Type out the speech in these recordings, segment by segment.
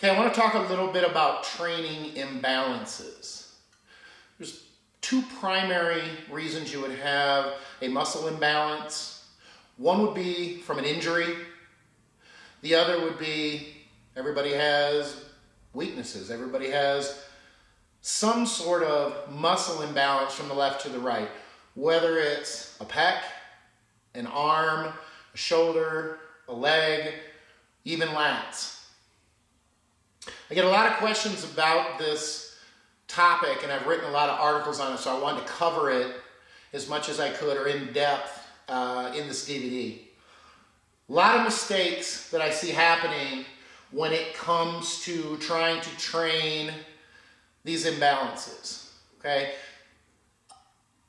Okay, I want to talk a little bit about training imbalances. There's two primary reasons you would have a muscle imbalance. One would be from an injury. The other would be everybody has weaknesses. Everybody has some sort of muscle imbalance from the left to the right, whether it's a pec, an arm, a shoulder, a leg, even lats. I get a lot of questions about this topic, and I've written a lot of articles on it, so I wanted to cover it as much as I could or in depth in this DVD. A lot of mistakes that I see happening when it comes to trying to train these imbalances, okay?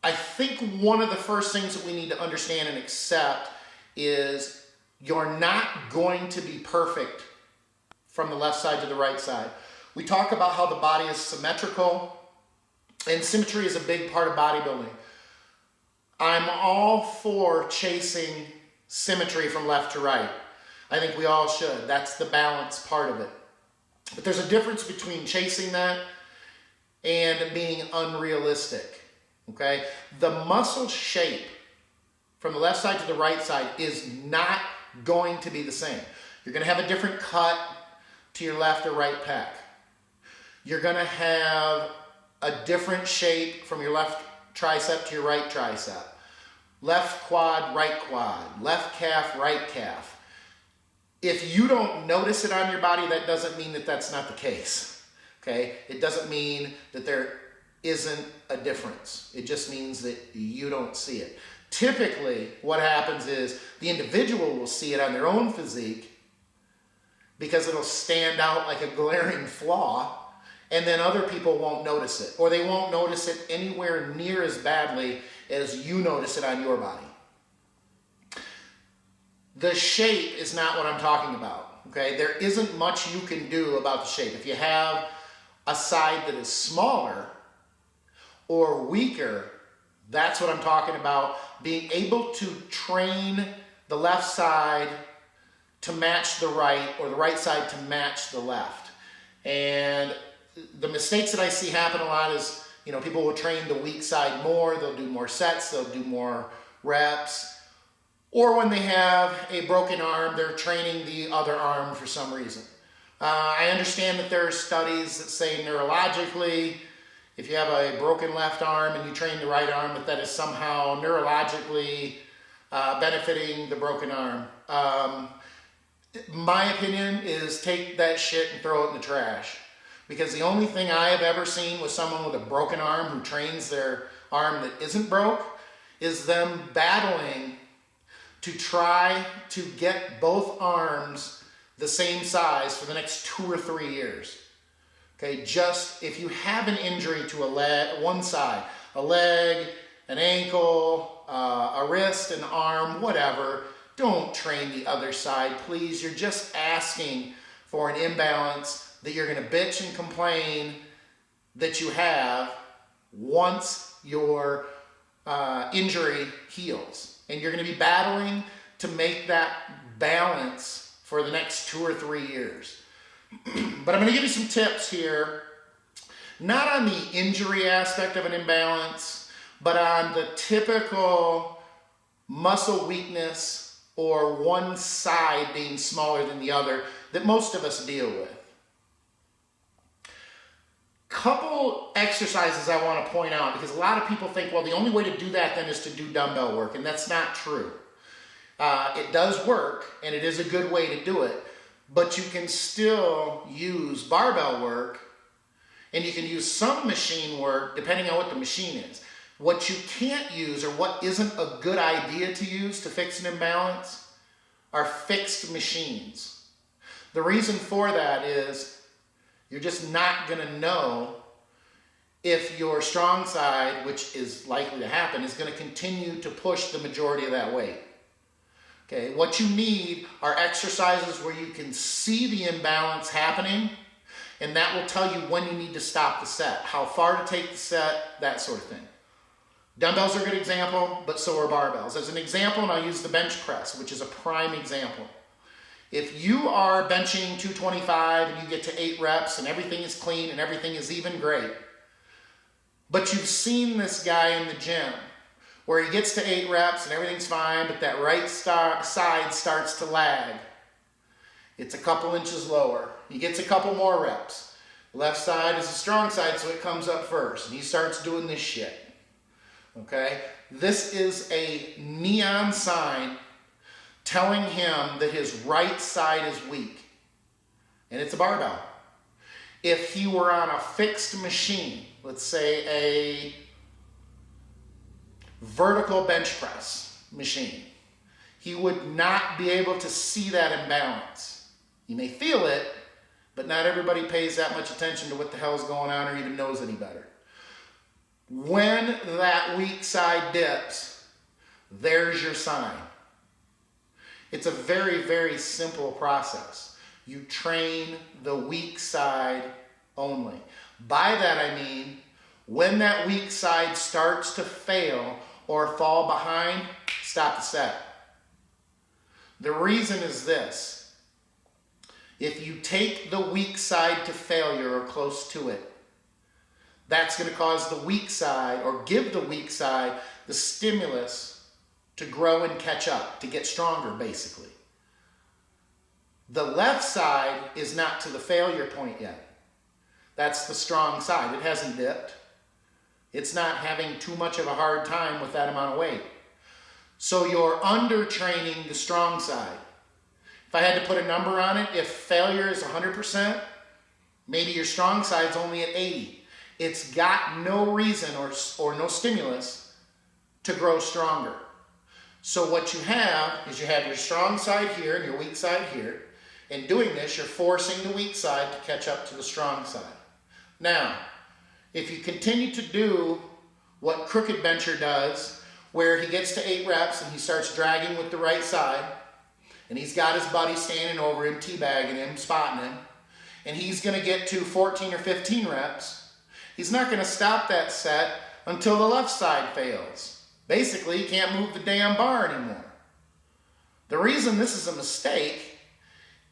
I think one of the first things that we need to understand and accept is you're not going to be perfect from the left side to the right side. We talk about how the body is symmetrical, and symmetry is a big part of bodybuilding. I'm all for chasing symmetry from left to right. I think we all should. That's the balance part of it. But there's a difference between chasing that and being unrealistic, okay? The muscle shape from the left side to the right side is not going to be the same. You're gonna have a different cut to your left or right pec. You're gonna have a different shape from your left tricep to your right tricep. Left quad, left calf, right calf. If you don't notice it on your body, that doesn't mean that that's not the case, okay? It doesn't mean that there isn't a difference. It just means that you don't see it. Typically, what happens is the individual will see it on their own physique because it'll stand out like a glaring flaw, and then other people won't notice it, or they won't notice it anywhere near as badly as you notice it on your body. The shape is not what I'm talking about, okay? There isn't much you can do about the shape. If you have a side that is smaller or weaker, that's what I'm talking about. Being able to train the left side to match the right, or the right side to match the left. And the mistakes that I see happen a lot is, people will train the weak side more, they'll do more sets, they'll do more reps. Or when they have a broken arm, they're training the other arm for some reason. I understand that there are studies that say neurologically, if you have a broken left arm and you train the right arm, that is somehow neurologically benefiting the broken arm. My opinion is take that shit and throw it in the trash. Because the only thing I have ever seen with someone with a broken arm who trains their arm that isn't broke is them battling to try to get both arms the same size for the next 2 or 3 years. Okay, just if you have an injury to a leg, one side, a leg, an ankle, a wrist, an arm, whatever, don't train the other side, please. You're just asking for an imbalance that you're gonna bitch and complain that you have once your injury heals. And you're gonna be battling to make that balance for the next 2 or 3 years. But I'm gonna give you some tips here, not on the injury aspect of an imbalance, but on the typical muscle weakness or one side being smaller than the other that most of us deal with. Couple exercises I want to point out, because a lot of people think, well, the only way to do that then is to do dumbbell work, and that's not true. It does work, and it is a good way to do it, but you can still use barbell work, and you can use some machine work depending on what the machine is. What you can't use, or what isn't a good idea to use to fix an imbalance, are fixed machines. The reason for that is you're just not gonna know if your strong side, which is likely to happen, is gonna continue to push the majority of that weight. Okay, what you need are exercises where you can see the imbalance happening, and that will tell you when you need to stop the set, how far to take the set, that sort of thing. Dumbbells are a good example, but so are barbells. As an example, and I'll use the bench press, which is a prime example. If you are benching 225 and you get to 8 reps and everything is clean and everything is even, great. But you've seen this guy in the gym where he gets to 8 reps and everything's fine, but that right side starts to lag. It's a couple inches lower. He gets a couple more reps. Left side is the strong side, so it comes up first. And he starts doing this shit. Okay? This is a neon sign telling him that his right side is weak. And it's a barbell. If he were on a fixed machine, let's say a vertical bench press machine, he would not be able to see that imbalance. You may feel it, but not everybody pays that much attention to what the hell's going on or even knows any better. When that weak side dips, there's your sign. It's a very, very simple process. You train the weak side only. By that I mean, when that weak side starts to fail or fall behind, stop the set. The reason is this. If you take the weak side to failure or close to it, that's going to cause the weak side, or give the weak side the stimulus to grow and catch up, to get stronger, basically. The left side is not to the failure point yet. That's the strong side. It hasn't dipped. It's not having too much of a hard time with that amount of weight. So you're undertraining the strong side. If I had to put a number on it, if failure is 100%, maybe your strong side's only at 80. It's got no reason or no stimulus to grow stronger. So what you have is you have your strong side here and your weak side here. In doing this, you're forcing the weak side to catch up to the strong side. Now, if you continue to do what Crooked Bencher does, where he gets to 8 reps and he starts dragging with the right side, and he's got his buddy standing over him, teabagging him, spotting him, and he's going to get to 14 or 15 reps, he's not going to stop that set until the left side fails. Basically, he can't move the damn bar anymore. The reason this is a mistake,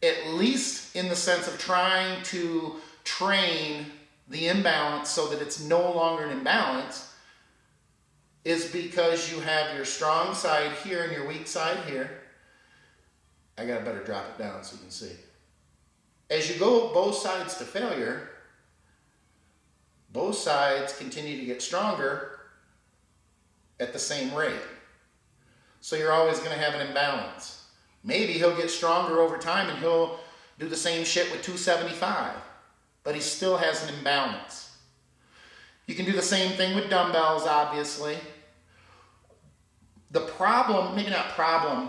at least in the sense of trying to train the imbalance so that it's no longer an imbalance, is because you have your strong side here and your weak side here. I gotta better drop it down so you can see. As you go both sides to failure, both sides continue to get stronger at the same rate. So you're always going to have an imbalance. Maybe he'll get stronger over time and he'll do the same shit with 275, but he still has an imbalance. You can do the same thing with dumbbells, obviously. The problem, maybe not problem,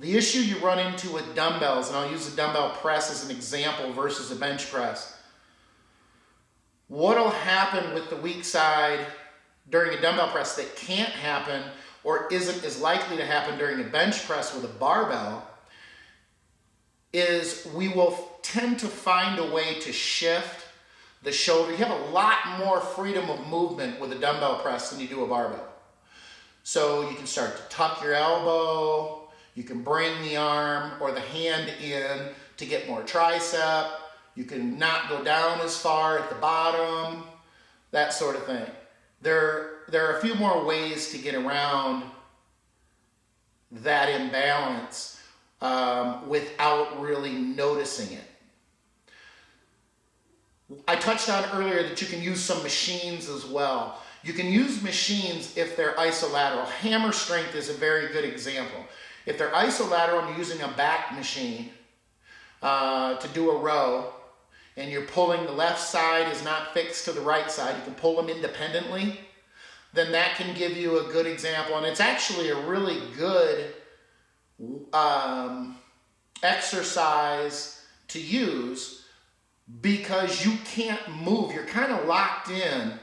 the issue you run into with dumbbells, and I'll use the dumbbell press as an example versus a bench press. What'll happen with the weak side during a dumbbell press that can't happen or isn't as likely to happen during a bench press with a barbell is we will tend to find a way to shift the shoulder. You have a lot more freedom of movement with a dumbbell press than you do a barbell. So you can start to tuck your elbow, you can bring the arm or the hand in to get more tricep. You can not go down as far at the bottom, that sort of thing. There are a few more ways to get around that imbalance without really noticing it. I touched on earlier that you can use some machines as well. You can use machines if they're isolateral. Hammer strength is a very good example. If they're isolateral and you're using a back machine to do a row, and you're pulling the left side is not fixed to the right side, you can pull them independently, then that can give you a good example. And it's actually a really good exercise to use because you can't move. You're kind of locked in.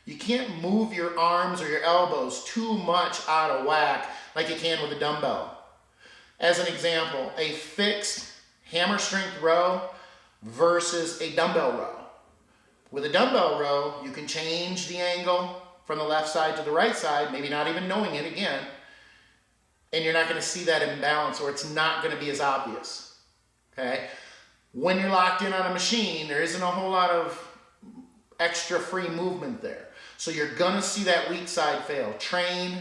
You can't move your arms or your elbows too much out of whack like you can with a dumbbell. As an example, a fixed hammer strength row versus a dumbbell row. With a dumbbell row, you can change the angle from the left side to the right side, maybe not even knowing it again, and you're not going to see that imbalance, or it's not going to be as obvious. okay? When you're locked in on a machine, there isn't a whole lot of extra free movement there. So you're gonna see that weak side fail. Train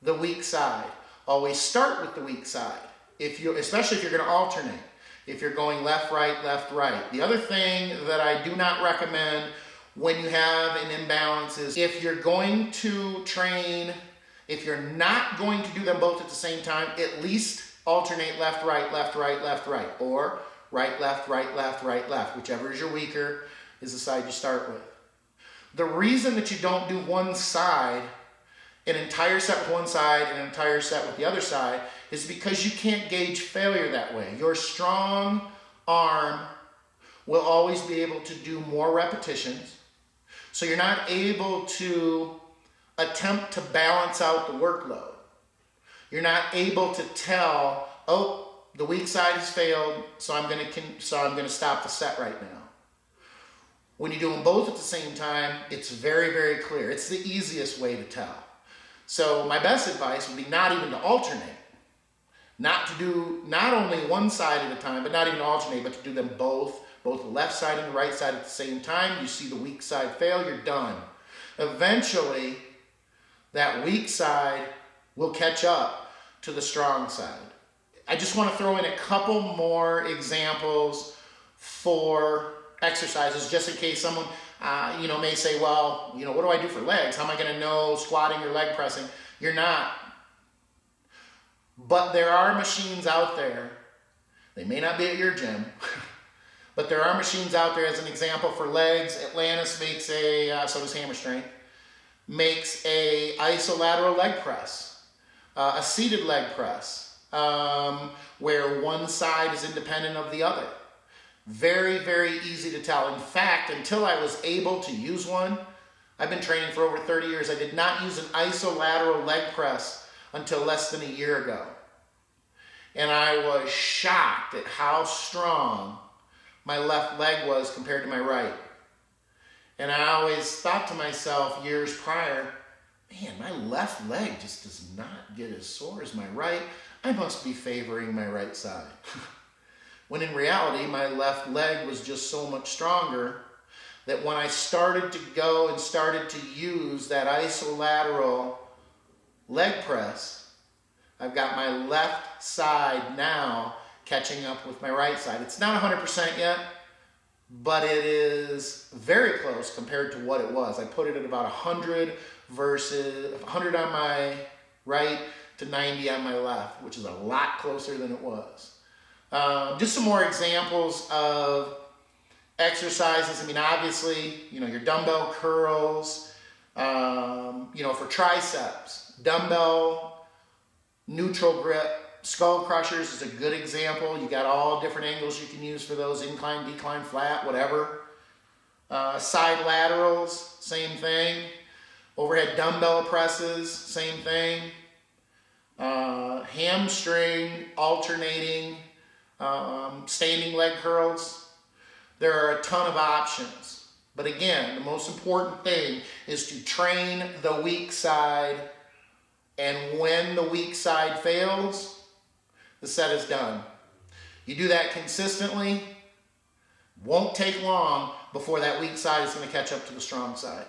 the weak side. Always start with the weak side, especially if you're gonna alternate. If you're going left, right, left, right. The other thing that I do not recommend when you have an imbalance is if you're going to train, if you're not going to do them both at the same time, at least alternate left, right, left, right, left, right, or right, left, right, left, right, left. Whichever is your weaker is the side you start with. The reason that you don't do one side, an entire set with one side and an entire set with the other side, is because you can't gauge failure that way. Your strong arm will always be able to do more repetitions, so you're not able to attempt to balance out the workload. You're not able to tell, oh, the weak side has failed, so I'm going to stop the set right now. When you do them both at the same time, it's very, very clear. It's the easiest way to tell. So my best advice would be not even to alternate. Not to do not only one side at a time, but not even alternate, but to do them both the left side and the right side at the same time. You see the weak side fail, you're done. Eventually, that weak side will catch up to the strong side. I just want to throw in a couple more examples for exercises, just in case someone may say, well, what do I do for legs? How am I going to know squatting or leg pressing? You're not. But there are machines out there. They may not be at your gym, but there are machines out there. As an example for legs, Atlantis makes so does Hammer Strength, makes a isolateral leg press, a seated leg press, where one side is independent of the other. Very, very easy to tell. In fact, until I was able to use one, I've been training for over 30 years, I did not use an isolateral leg press until less than a year ago. And I was shocked at how strong my left leg was compared to my right. And I always thought to myself years prior, man, my left leg just does not get as sore as my right. I must be favoring my right side. When in reality, my left leg was just so much stronger that when I started to go and started to use that isolateral leg press, I've got my left side now catching up with my right side. It's not 100% yet, but it is very close compared to what it was. I put it at about 100 versus 100 on my right to 90 on my left, which is a lot closer than it was. Just some more examples of exercises. I mean, obviously, your dumbbell curls, for triceps, dumbbell neutral grip, skull crushers is a good example. You got all different angles you can use for those, incline, decline, flat, whatever. Side laterals, same thing. Overhead dumbbell presses, same thing. Hamstring, alternating, standing leg curls. There are a ton of options. But again, the most important thing is to train the weak side, and when the weak side fails, the set is done. You do that consistently, won't take long before that weak side is going to catch up to the strong side.